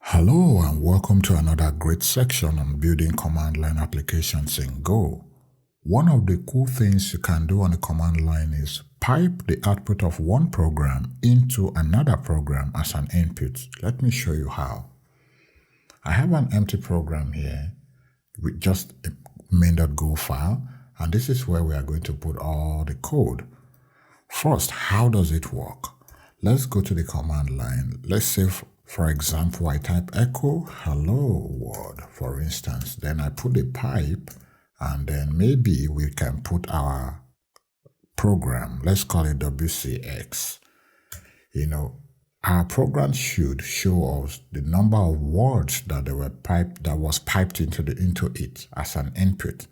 Hello and welcome to another great section on building command line applications in Go. One of the cool things you can do on a command line is pipe the output of one program into another program as an input. Let me show you how. I have an empty program here with just a main.go file, and this is where we are going to put all the code. First, how does it work? Let's go to the command line. Let's say, for example, I type echo hello world, for instance. Then I put a pipe, and then maybe we can put our program. Let's call it WCX. Our program should show us the number of words that was piped into it as an input.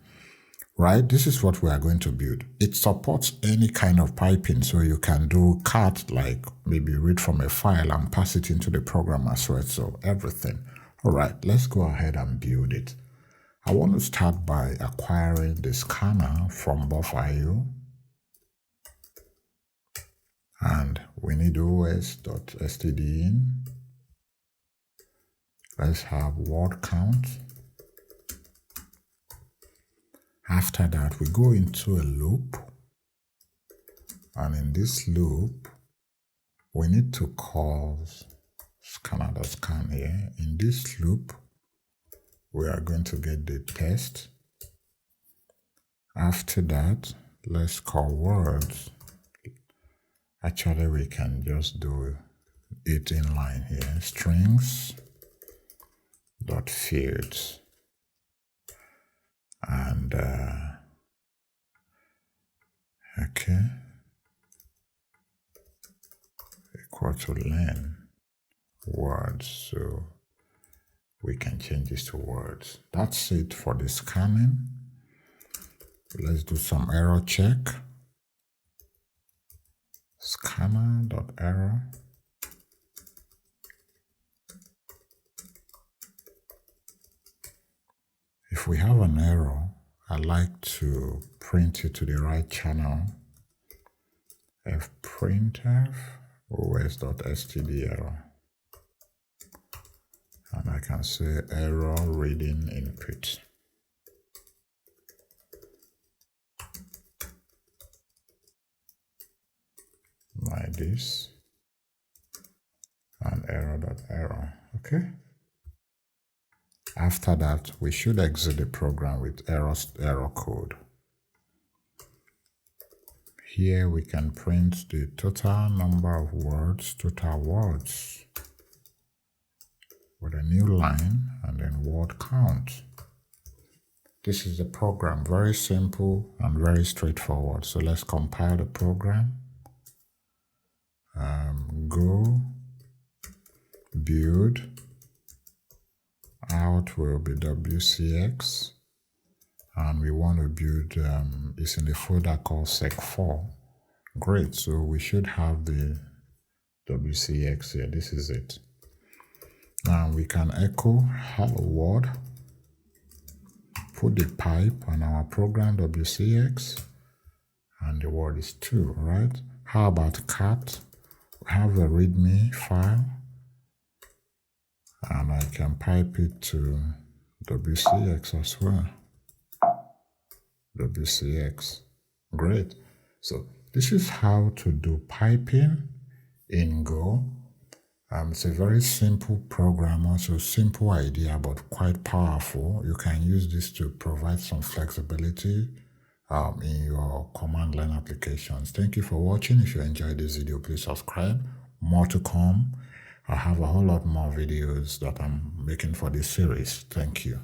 Right? This is what we are going to build. It supports any kind of piping, so you can do cat, like maybe read from a file and pass it into the program as well, so everything. All right, let's go ahead and build it. I want to start by acquiring the scanner from buff.io, and we need os.stdin. Let's have word count. After that, we go into a loop, and in this loop, we need to call scanner.scan here. In this loop, we are going to get the test. After that, let's call words. Actually, we can just do it in line here. Strings.fields. And okay, equal to len words, so we can change this to words. That's it for the scanning. Let's do some error check. Scanner.error. If we have an error, I like to print it to the right channel. fprintf os.std error. And I can say error reading input. Like this. And error.error. Okay. After that, we should exit the program with error code. Here we can print the total number of words, total words, with a new line and then word count. This is the program, very simple and very straightforward. So let's compile the program. Go, build. Out will be WCX, and we want to build it's in the folder called sec4. Great, so we should have the WCX here. This is it. Now we can echo hello world, put the pipe on our program WCX, and the word is 2, right? How about cat? We have a readme file, and I can pipe it to WCX as well. WCX. Great. So this is how to do piping in Go. It's a very simple program, also simple idea, but quite powerful. You can use this to provide some flexibility in your command line applications. Thank you for watching. If you enjoyed this video, please subscribe. More to come. I have a whole lot more videos that I'm making for this series. Thank you.